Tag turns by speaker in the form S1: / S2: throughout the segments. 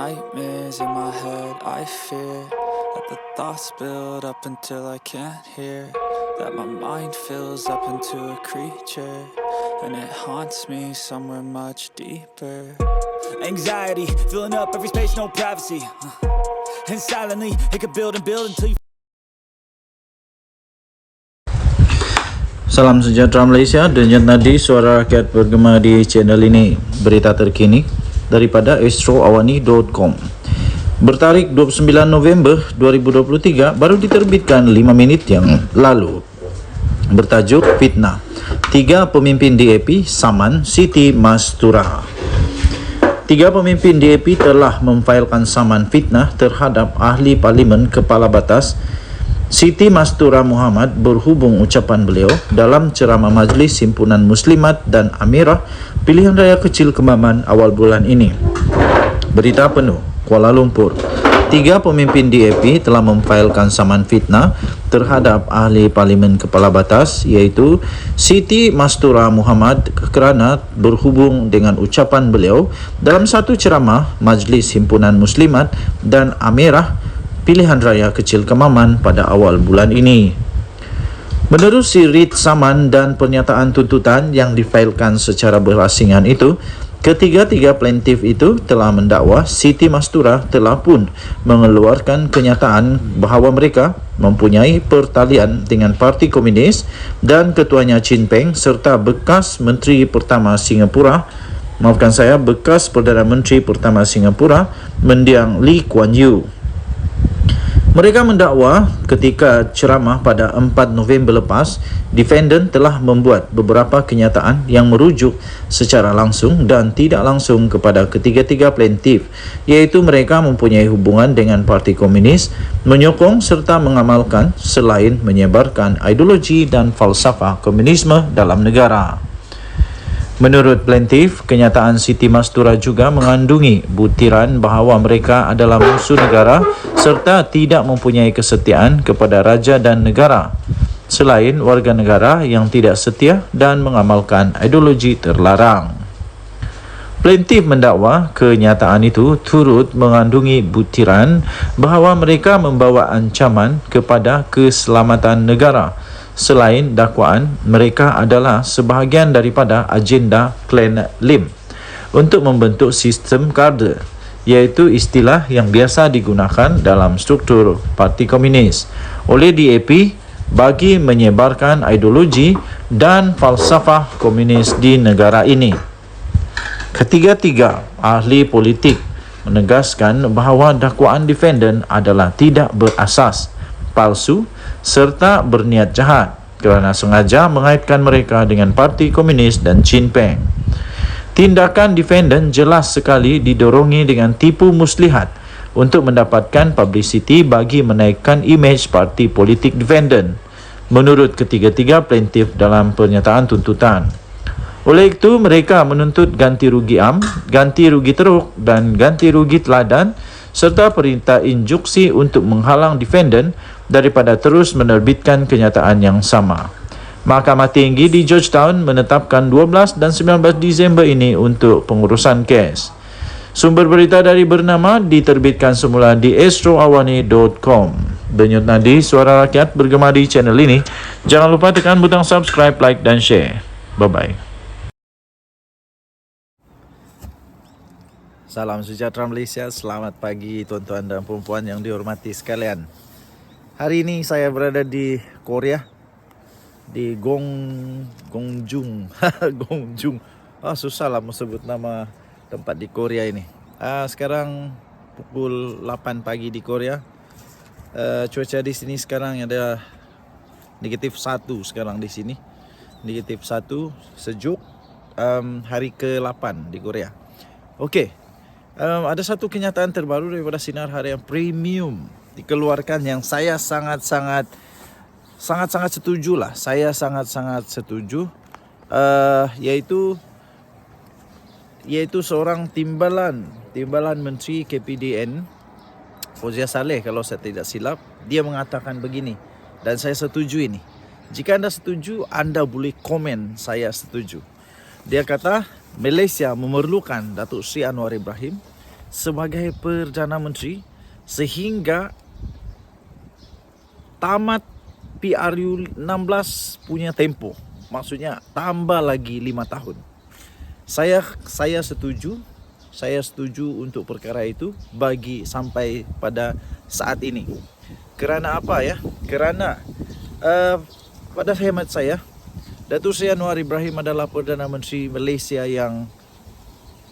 S1: nightmares in my head, I fear that the thoughts build up until I can't hear, that my mind fills up into a creature, and it haunts me somewhere much deeper. Anxiety, filling up every space, no privacy, and silently, it could build and build until you.
S2: Salam sejahtera Malaysia, denyut nadi suara rakyat bergema di channel ini. Berita terkini daripada astroawani.com. Bertarikh 29 November 2023, baru diterbitkan 5 minit yang lalu. Bertajuk Fitnah, 3 pemimpin DAP saman Siti Mastura. 3 pemimpin DAP telah memfailkan saman fitnah terhadap ahli parlimen kepala batas Siti Mastura Muhammad berhubung ucapan beliau dalam ceramah Majlis Himpunan Muslimat dan Amirah Pilihan Raya Kecil Kemaman awal bulan ini. Berita penuh, Kuala Lumpur. 3 pemimpin DAP telah memfailkan saman fitnah terhadap ahli parlimen kepala batas iaitu Siti Mastura Muhammad kerana berhubung dengan ucapan beliau dalam satu ceramah Majlis Himpunan Muslimat dan Amirah Pilihan Raya Kecil Kemaman pada awal bulan ini. Menerusi writ saman dan pernyataan tuntutan yang difailkan secara berasingan itu, ketiga-tiga plaintiff itu telah mendakwa Siti Mastura telah pun mengeluarkan kenyataan bahawa mereka mempunyai pertalian dengan Parti Komunis dan ketuanya Chin Peng serta bekas Menteri Pertama Singapura, bekas Perdana Menteri Pertama Singapura, mendiang Lee Kuan Yew. Mereka mendakwa ketika ceramah pada 4 November lepas, defendant telah membuat beberapa kenyataan yang merujuk secara langsung dan tidak langsung kepada ketiga-tiga plaintiff, iaitu mereka mempunyai hubungan dengan Parti Komunis, menyokong serta mengamalkan selain menyebarkan ideologi dan falsafah komunisme dalam negara. Menurut plaintiff, kenyataan Siti Mastura juga mengandungi butiran bahawa mereka adalah musuh negara serta tidak mempunyai kesetiaan kepada raja dan negara, selain warga negara yang tidak setia dan mengamalkan ideologi terlarang. Plaintiff mendakwa kenyataan itu turut mengandungi butiran bahawa mereka membawa ancaman kepada keselamatan negara, selain dakwaan mereka adalah sebahagian daripada agenda Klan Lim untuk membentuk sistem kader, iaitu istilah yang biasa digunakan dalam struktur Parti Komunis oleh DAP bagi menyebarkan ideologi dan falsafah komunis di negara ini. Ketiga-tiga ahli politik menegaskan bahawa dakwaan defendant adalah tidak berasas, palsu serta berniat jahat kerana sengaja mengaitkan mereka dengan Parti Komunis dan Chin Peng. Tindakan defendant jelas sekali didorongi dengan tipu muslihat untuk mendapatkan publicity bagi menaikkan imej parti politik defendant, menurut ketiga-tiga plaintiff dalam pernyataan tuntutan. Oleh itu, mereka menuntut ganti rugi am, ganti rugi teruk dan ganti rugi teladan serta perintah injuksi untuk menghalang defendant daripada terus menerbitkan kenyataan yang sama. Mahkamah Tinggi di Georgetown menetapkan 12 dan 19 Disember ini untuk pengurusan kes. Sumber berita dari bernama diterbitkan semula di astroawani.com. Denyut nadi suara rakyat bergema di channel ini. Jangan lupa tekan butang subscribe, like dan share. Bye-bye.
S3: Salam sejahtera Malaysia, selamat pagi tuan-tuan dan perempuan yang dihormati sekalian. Hari ini saya berada di Korea, di Gongjung. Gongjung. Susah lah sebut nama tempat di Korea ini. Sekarang pukul 8 pagi di Korea. Cuaca di sini sekarang ada -1 sekarang di sini. -1, sejuk. Hari ke-8 di Korea. Okey. Ada satu kenyataan terbaru daripada Sinar Harian Premium dikeluarkan yang saya sangat-sangat setuju lah. Saya sangat-sangat setuju, yaitu seorang timbalan Menteri KPDN Fauzia Saleh, kalau saya tidak silap. Dia mengatakan begini, dan saya setuju ini. Jika anda setuju, anda boleh komen saya setuju. Dia kata Malaysia memerlukan Datuk Seri Anwar Ibrahim sebagai Perdana Menteri sehingga tamat PRU 16 punya tempo. Maksudnya tambah lagi 5 tahun. Saya setuju. Saya setuju untuk perkara itu bagi sampai pada saat ini. Kerana apa ya? Kerana pada hemat saya, Datuk Seri Anwar Ibrahim adalah Perdana Menteri Malaysia yang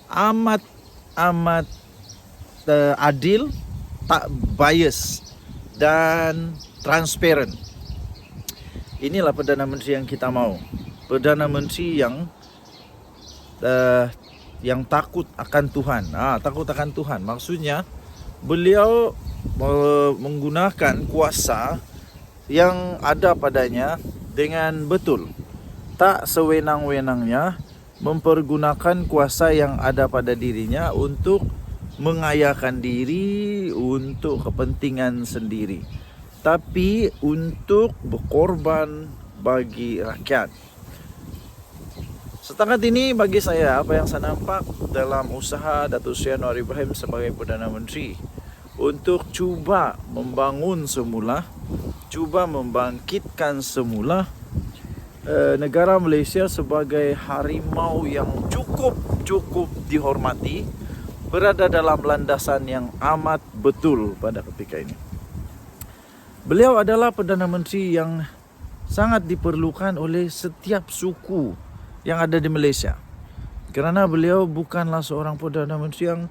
S3: amat adil, tak bias dan transparent. Inilah Perdana Menteri yang kita mau. Perdana Menteri yang takut akan Tuhan. Takut akan Tuhan. Maksudnya beliau menggunakan kuasa yang ada padanya dengan betul. Tak sewenang-wenangnya mempergunakan kuasa yang ada pada dirinya untuk mengayakan diri untuk kepentingan sendiri, tapi untuk berkorban bagi rakyat. Setakat ini bagi saya apa yang saya nampak dalam usaha Datuk Seri Anwar Ibrahim sebagai Perdana Menteri untuk cuba membangun semula, cuba membangkitkan semula negara Malaysia sebagai harimau yang cukup dihormati, berada dalam landasan yang amat betul pada ketika ini. Beliau adalah Perdana Menteri yang sangat diperlukan oleh setiap suku yang ada di Malaysia. Kerana beliau bukanlah seorang Perdana Menteri yang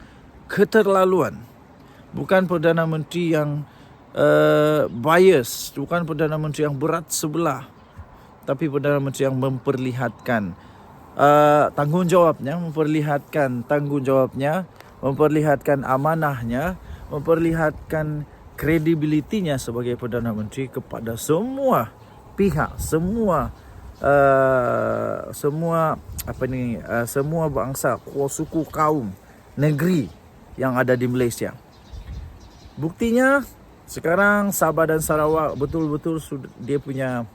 S3: keterlaluan. Bukan Perdana Menteri yang bias. Bukan Perdana Menteri yang berat sebelah. Tapi Perdana Menteri yang memperlihatkan tanggungjawabnya, memperlihatkan amanahnya, memperlihatkan kredibilitinya sebagai Perdana Menteri kepada semua pihak, semua bangsa, suku, kaum, negeri yang ada di Malaysia. Buktinya sekarang Sabah dan Sarawak betul-betul dia punya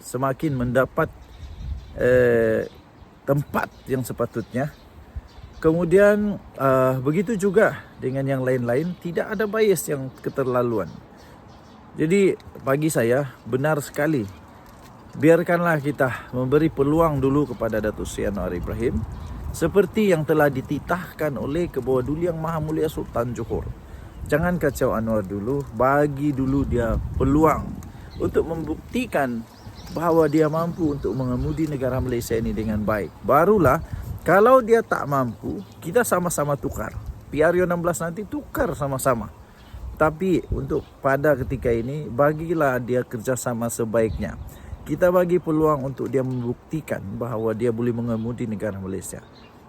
S3: semakin mendapat tempat yang sepatutnya. Kemudian begitu juga dengan yang lain-lain, tidak ada bias yang keterlaluan. Jadi bagi saya benar sekali, biarkanlah kita memberi peluang dulu kepada Datuk Seri Anwar Ibrahim seperti yang telah dititahkan oleh Kebawah Duli Yang Maha Mulia Sultan Johor. Jangan kacau Anwar dulu, bagi dulu dia peluang untuk membuktikan bahawa dia mampu untuk mengemudi negara Malaysia ini dengan baik. Barulah kalau dia tak mampu, kita sama-sama tukar. PRU 16 nanti tukar sama-sama. Tapi untuk pada ketika ini, bagilah dia kerjasama sebaiknya. Kita bagi peluang untuk dia membuktikan bahawa dia boleh mengemudi negara Malaysia.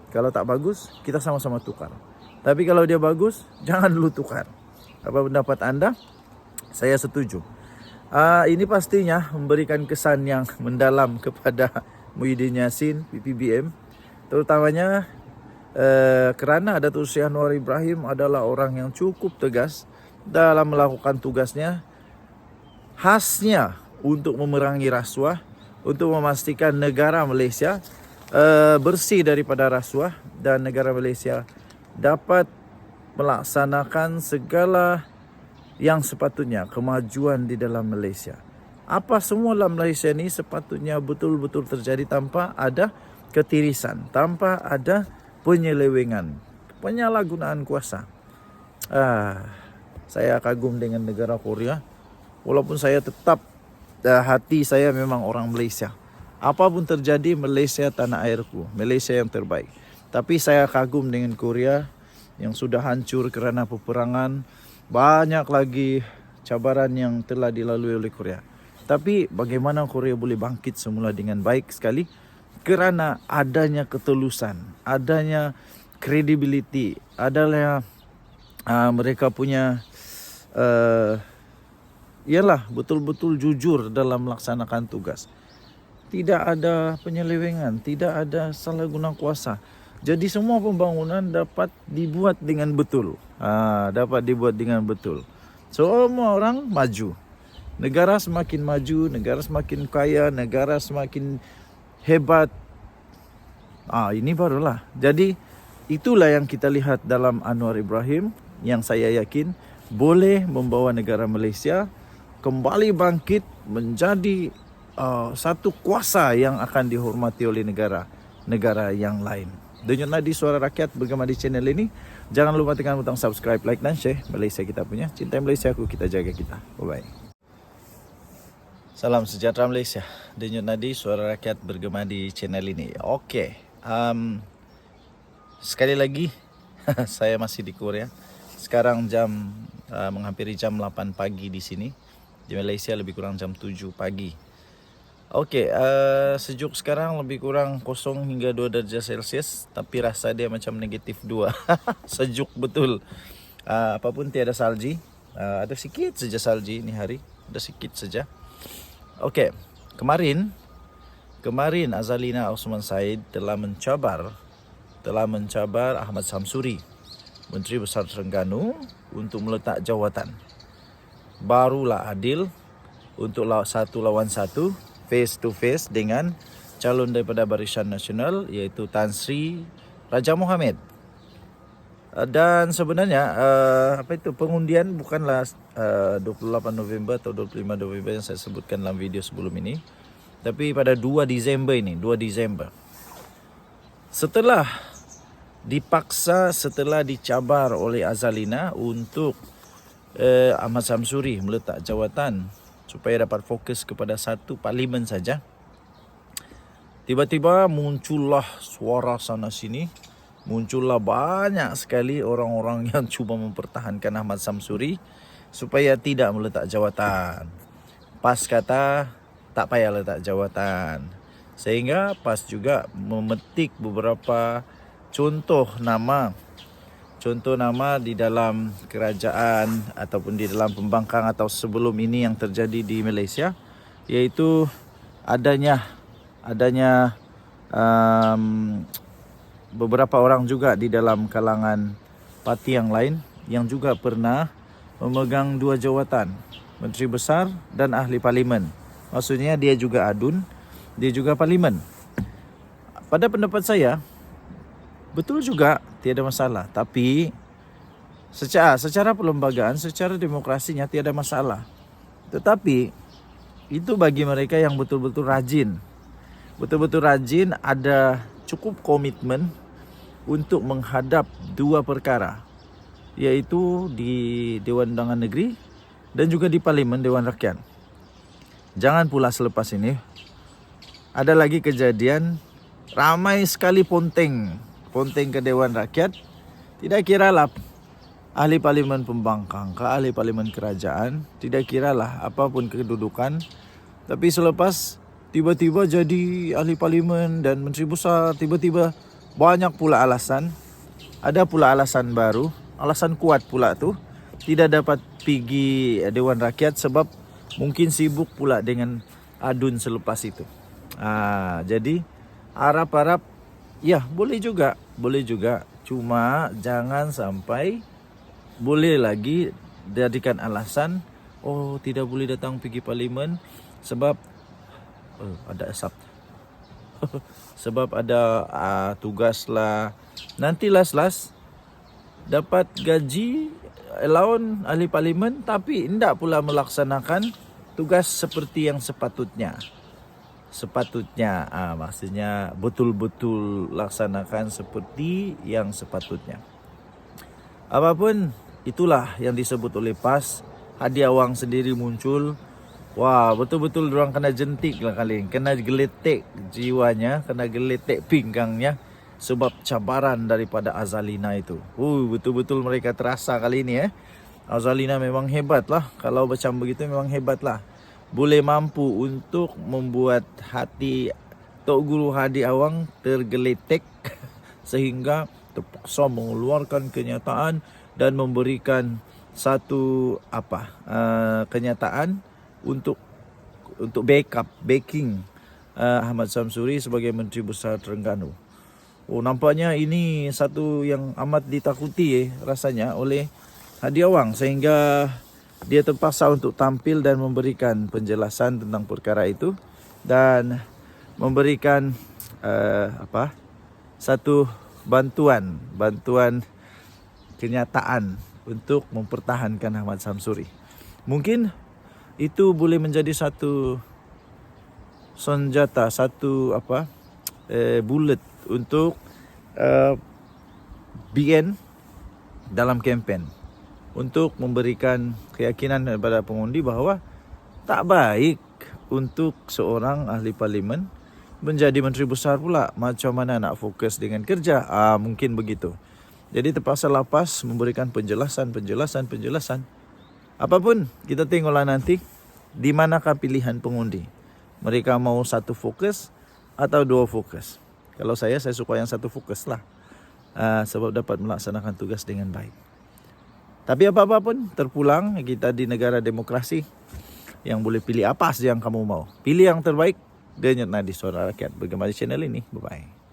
S3: Kalau tak bagus, kita sama-sama tukar. Tapi kalau dia bagus, jangan dulu tukar. Apa pendapat anda? Saya setuju. Ini pastinya memberikan kesan yang mendalam kepada Muhyiddin Yassin, PPBM. Terutamanya kerana Datuk Seri Anwar Ibrahim adalah orang yang cukup tegas dalam melakukan tugasnya. Khasnya untuk memerangi rasuah, untuk memastikan negara Malaysia bersih daripada rasuah dan negara Malaysia dapat melaksanakan segala yang sepatutnya, kemajuan di dalam Malaysia. Apa semua dalam Malaysia ini sepatutnya betul-betul terjadi tanpa ada ketirisan, tanpa ada penyelewengan, penyalahgunaan kuasa. Saya kagum dengan negara Korea. Walaupun saya tetap hati saya memang orang Malaysia. Apapun terjadi, Malaysia tanah airku, Malaysia yang terbaik. Tapi saya kagum dengan Korea yang sudah hancur kerana peperangan. Banyak lagi cabaran yang telah dilalui oleh Korea. Tapi bagaimana Korea boleh bangkit semula dengan baik sekali? Kerana adanya ketulusan, adanya credibility, adanya mereka punya ialah betul-betul jujur dalam melaksanakan tugas. Tidak ada penyelewengan, tidak ada salah guna kuasa. Jadi semua pembangunan dapat dibuat dengan betul. Dapat dibuat dengan betul. Semua orang maju. Negara semakin maju, negara semakin kaya, negara semakin hebat. Ini barulah. Jadi itulah yang kita lihat dalam Anwar Ibrahim yang saya yakin boleh membawa negara Malaysia kembali bangkit menjadi satu kuasa yang akan dihormati oleh negara yang lain. Denyut Nadi Suara Rakyat bergema di channel ini. Jangan lupa tekan butang subscribe, like dan share. Malaysia kita punya, cintai Malaysia aku, kita jaga kita. Bye-bye. Salam sejahtera Malaysia. Denyut Nadi Suara Rakyat bergema di channel ini. Okey. Sekali lagi saya masih di Korea. Sekarang menghampiri jam 8 pagi di sini. Di Malaysia lebih kurang jam 7 pagi. Okey, sejuk sekarang lebih kurang 0 hingga 2 darjah Celsius, tapi rasa dia macam negatif 2. Sejuk betul. Apapun tiada salji. Ada sikit saja salji ni hari. Ada sikit saja. Okey, kemarin Azalina Osman Said telah mencabar Ahmad Samsuri, Menteri Besar Terengganu, untuk meletak jawatan. Barulah adil untuk 1 lawan 1 face to face dengan calon daripada Barisan Nasional, iaitu Tan Sri Raja Mohammed. Dan sebenarnya pengundian bukanlah 28 November atau 25 November yang saya sebutkan dalam video sebelum ini, tapi pada 2 Disember ini, 2 Disember. Setelah dicabar oleh Azalina untuk Ahmad Samsuri meletak jawatan supaya dapat fokus kepada satu parlimen saja, tiba-tiba muncullah suara sana sini, muncullah banyak sekali orang-orang yang cuba mempertahankan Ahmad Samsuri supaya tidak meletak jawatan. PAS kata tak payah letak jawatan, sehingga PAS juga memetik beberapa contoh nama di dalam kerajaan ataupun di dalam pembangkang atau sebelum ini yang terjadi di Malaysia, iaitu adanya beberapa orang juga di dalam kalangan parti yang lain yang juga pernah memegang 2 jawatan, Menteri Besar dan Ahli Parlimen. Maksudnya dia juga adun, dia juga parlimen. Pada pendapat saya, betul juga, tiada masalah. Tapi secara perlembagaan, secara demokrasinya tiada masalah. Tetapi itu bagi mereka yang betul-betul rajin. Betul-betul rajin, ada cukup komitmen untuk menghadap 2 perkara, iaitu di Dewan Undangan Negeri dan juga di Parlimen Dewan Rakyat. Jangan pula selepas ini ada lagi kejadian ramai sekali ponteng ke Dewan Rakyat. Tidak kiralah ahli parlimen pembangkang ke ahli parlimen kerajaan, tidak kiralah apapun kedudukan, tapi selepas tiba-tiba jadi ahli parlimen dan menteri besar, tiba-tiba banyak pula alasan. Ada pula alasan baru, alasan kuat pula tu, tidak dapat pergi Dewan Rakyat sebab mungkin sibuk pula dengan adun selepas itu. Jadi harap-harap ya, boleh juga. Cuma jangan sampai boleh lagi jadikan alasan, tidak boleh datang pergi parlimen sebab ada asap. Sebab ada tugas lah. Nanti last dapat gaji allowance ahli parlimen tapi tidak pula melaksanakan tugas seperti yang sepatutnya. Maksudnya betul-betul laksanakan seperti yang sepatutnya. Apapun itulah yang disebut oleh PAS. Hadiah wang sendiri muncul. Wah, betul-betul diorang kena jentik lah kali. Kena geletek jiwanya, kena geletek pinggangnya sebab cabaran daripada Azalina itu. Betul-betul mereka terasa kali ini. Azalina memang hebat lah. Kalau macam begitu memang hebat lah. Boleh mampu untuk membuat hati Tok Guru Hadi Awang tergeletek sehingga terpaksa mengeluarkan kenyataan dan memberikan satu kenyataan untuk backing Ahmad Samsuri sebagai Menteri Besar Terengganu. Nampaknya ini satu yang amat ditakuti rasanya oleh Hadi Awang, sehingga dia terpaksa untuk tampil dan memberikan penjelasan tentang perkara itu dan memberikan satu bantuan kenyataan untuk mempertahankan Ahmad Samsuri. Mungkin itu boleh menjadi satu senjata, satu bullet untuk BN dalam kempen, untuk memberikan keyakinan kepada pengundi bahawa tak baik untuk seorang ahli parlimen menjadi menteri besar pula. Macam mana nak fokus dengan kerja? Mungkin begitu. Jadi terpaksa lapas memberikan penjelasan. Apapun, kita tengoklah nanti di manakah pilihan pengundi. Mereka mau satu fokus atau dua fokus. Kalau saya suka yang satu fokus lah. Sebab dapat melaksanakan tugas dengan baik. Tapi apa-apa pun, terpulang kita di negara demokrasi yang boleh pilih apa saja yang kamu mau. Pilih yang terbaik. Denyut Nadi, Suara Rakyat. Bergema di channel ini. Bye-bye.